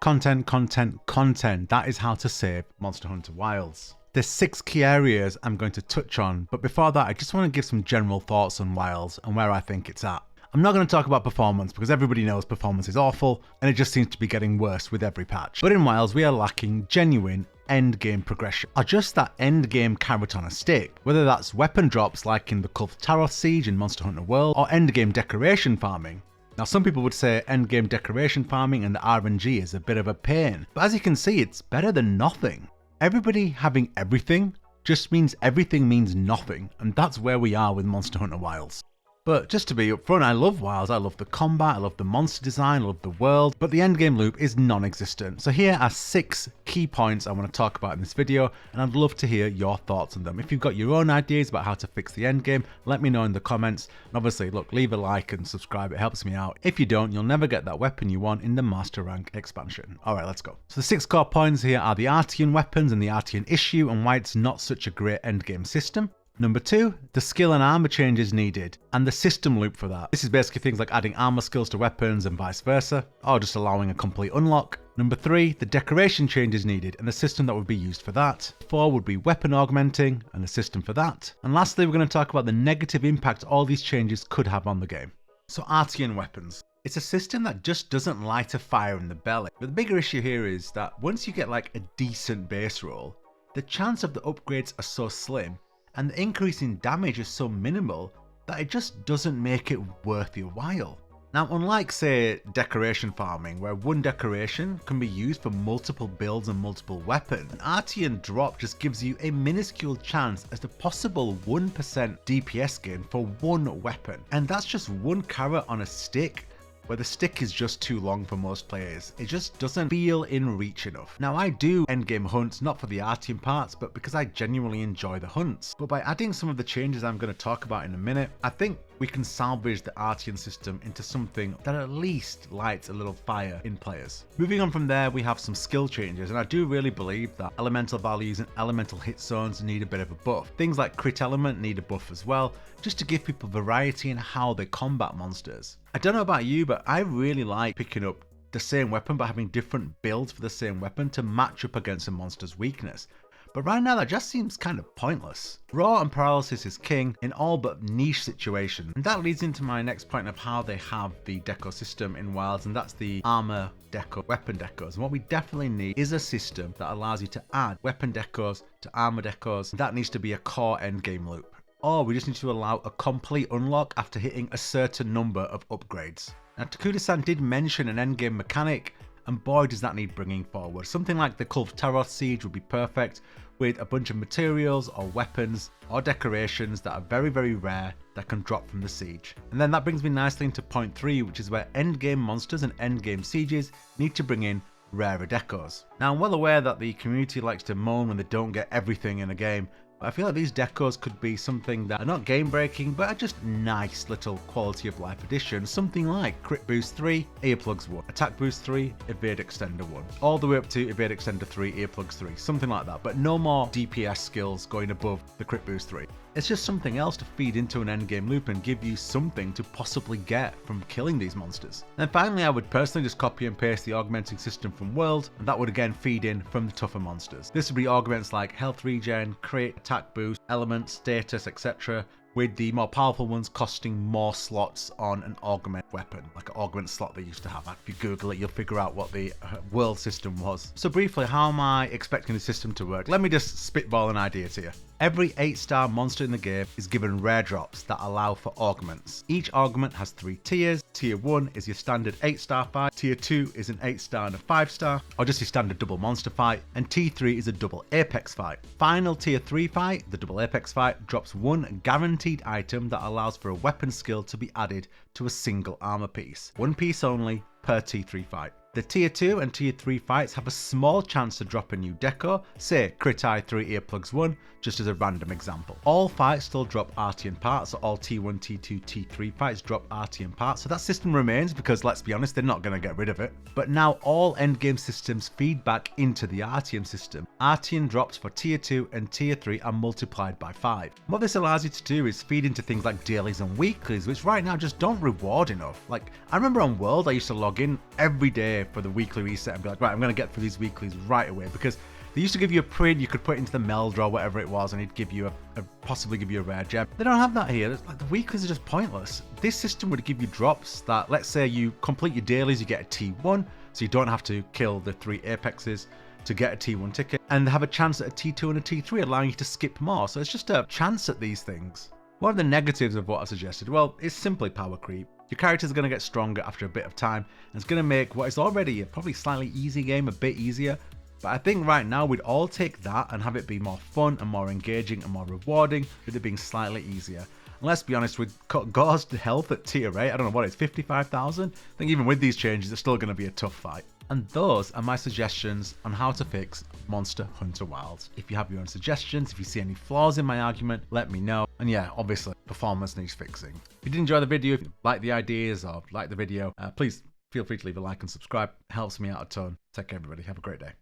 Content, content, content. That is how to save Monster Hunter Wilds. There's 6 key areas I'm going to touch on, but before that, I just want to give some general thoughts on Wilds and where I think it's at. I'm not going to talk about performance because everybody knows performance is awful and it just seems to be getting worse with every patch. But in Wilds, we are lacking genuine end game progression, or just that end game carrot on a stick, whether that's weapon drops like in the Kulf Taroth Siege in Monster Hunter World, or end game decoration farming. Now some people would say end game decoration farming and the RNG is a bit of a pain, but as you can see, it's better than nothing. Everybody having everything just means everything means nothing, and that's where we are with Monster Hunter Wilds. But just to be upfront, I love Wilds, I love the combat, I love the monster design, I love the world, but the endgame loop is non-existent. So here are 6 key points I want to talk about in this video, and I'd love to hear your thoughts on them. If you've got your own ideas about how to fix the endgame, let me know in the comments. And obviously, look, leave a like and subscribe, it helps me out. If you don't, you'll never get that weapon you want in the Master Rank expansion. Alright, let's go. So the 6 core points here are the Artian weapons and the Artian issue, and why it's not such a great endgame system. Number 2, the skill and armor changes needed, and the system loop for that. This is basically things like adding armor skills to weapons and vice versa, or just allowing a complete unlock. Number 3, the decoration changes needed, and the system that would be used for that. 4 would be weapon augmenting, and the system for that. And lastly, we're going to talk about the negative impact all these changes could have on the game. So Artian weapons. It's a system that just doesn't light a fire in the belly. But the bigger issue here is that once you get like a decent base roll, the chance of the upgrades are so slim, and the increase in damage is so minimal that it just doesn't make it worth your while. Now, unlike say decoration farming, where one decoration can be used for multiple builds and multiple weapons, an Artian drop just gives you a minuscule chance at a possible 1% DPS gain for one weapon. And that's just one carrot on a stick, where the stick is just too long for most players. It just doesn't feel in reach enough. Now I do endgame hunts, not for the Artian parts, but because I genuinely enjoy the hunts. But by adding some of the changes I'm going to talk about in a minute, I think we can salvage the Artian system into something that at least lights a little fire in players. Moving on from there, we have some skill changes, and I do really believe that elemental values and elemental hit zones need a bit of a buff. Things like crit element need a buff as well, just to give people variety in how they combat monsters. I don't know about you, but I really like picking up the same weapon but having different builds for the same weapon to match up against a monster's weakness. But right now that just seems kind of pointless. Raw and paralysis is king in all but niche situations. And that leads into my next point of how they have the deco system in Wilds, and that's the armor deco, weapon decos. And what we definitely need is a system that allows you to add weapon decos to armor decos. That needs to be a core endgame loop. Or we just need to allow a complete unlock after hitting a certain number of upgrades. Now Takuda-san did mention an endgame mechanic, and boy does that need bringing forward. Something like the Kulf Taroth Siege would be perfect, with a bunch of materials or weapons or decorations that are very, very rare that can drop from the siege. And then that brings me nicely into point 3, which is where endgame monsters and endgame sieges need to bring in rarer decos. Now I'm well aware that the community likes to moan when they don't get everything in a game, but I feel like these decos could be something that are not game breaking, but are just nice little quality of life additions. Something like crit boost 3, earplugs 1, attack boost 3, evade extender 1, all the way up to evade extender 3, earplugs 3, something like that, but no more DPS skills going above the crit boost 3. It's just something else to feed into an endgame loop and give you something to possibly get from killing these monsters. And finally, I would personally just copy and paste the augmenting system from World, and that would again feed in from the tougher monsters. This would be augments like health regen, crit, attack boost, element, status, etc., with the more powerful ones costing more slots on an augment weapon, like an augment slot they used to have. If you Google it, you'll figure out what the world system was. So briefly, how am I expecting the system to work? Let me just spitball an idea to you. Every 8-star monster in the game is given rare drops that allow for augments. Each augment has 3 tiers. Tier 1 is your standard 8-star fight, Tier 2 is an 8-star and a 5-star, or just your standard double monster fight, and Tier 3 is a double apex fight. Final Tier 3 fight, the double apex fight, drops one guaranteed item that allows for a weapon skill to be added to a single armor piece. One piece only per Tier 3 fight. The Tier 2 and Tier 3 fights have a small chance to drop a new deco, say crit eye 3 earplugs 1, just as a random example. All fights still drop Artian parts, so all T1, T2, T3 fights drop Artian parts, so that system remains because let's be honest, they're not going to get rid of it. But now all endgame systems feed back into the Artian system. Artian drops for Tier 2 and Tier 3 are multiplied by 5. What this allows you to do is feed into things like dailies and weeklies, which right now just don't reward enough. Like, I remember on World I used to log in every day away for the weekly reset and be like, right, I'm going to get through these weeklies right away, because they used to give you a print, you could put it into the meld or whatever it was, and it'd give you possibly give you a rare gem. They don't have that here. It's like the weeklies are just pointless. This system would give you drops that, let's say you complete your dailies, you get a T1, so you don't have to kill the 3 apexes to get a T1 ticket, and have a chance at a T2 and a T3, allowing you to skip more. So it's just a chance at these things. What are the negatives of what I suggested? Well, it's simply power creep. Your characters are going to get stronger after a bit of time, and it's going to make what is already a probably slightly easy game a bit easier. But I think right now we'd all take that and have it be more fun and more engaging and more rewarding with it being slightly easier. And let's be honest, with Gore's health at tier 8, I don't know what it is, 55,000? I think even with these changes, it's still going to be a tough fight. And those are my suggestions on how to fix Monster Hunter Wilds. If you have your own suggestions, if you see any flaws in my argument, let me know. And yeah, obviously, performance needs fixing. If you did enjoy the video, if you like the ideas or like the video, please feel free to leave a like and subscribe. It helps me out a ton. Take care, everybody. Have a great day.